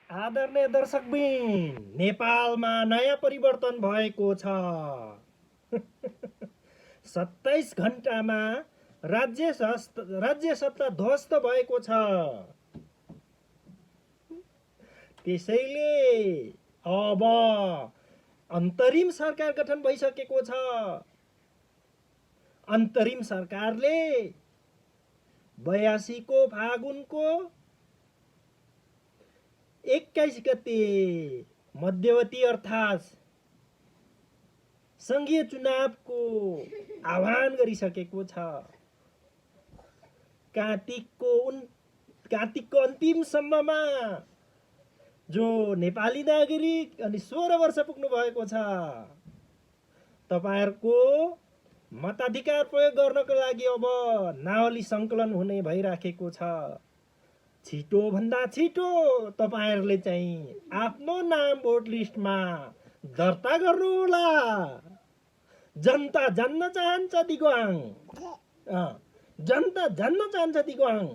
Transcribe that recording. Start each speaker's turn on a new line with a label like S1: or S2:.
S1: आदरणीय दर्शकबिन, नेपालमा नयाँ परिवर्तन भएको छ। 27 घण्टामा राज्य सत्ता ध्वस्त भएको छ। त्यसैले अब अन्तरिम सरकार गठन भइसकेको छ। अन्तरिम सरकारले 82 को फागुनको 21 गते मध्यवती अर्थात् संघीय चुनावको आह्वान गरिसकेको छ। कार्तिकको अन्तिमसम्ममा जो नेपाली नागरिक अनि 16 वर्ष पुग्नु भएको छ, तपाईहरुको मताधिकार प्रयोग गर्नको लागि अब नावली संकलन हुने भइराखेको छ। छिटो भन्दा छिटो तपाईहरुले चाहिँ आफ्नो नाम भोट लिस्टमा दर्ता गर्नुहोला। जनता जान्न चाहन्छ दिगवाङ। जनता जान्न चाहन्छ दिगवाङ।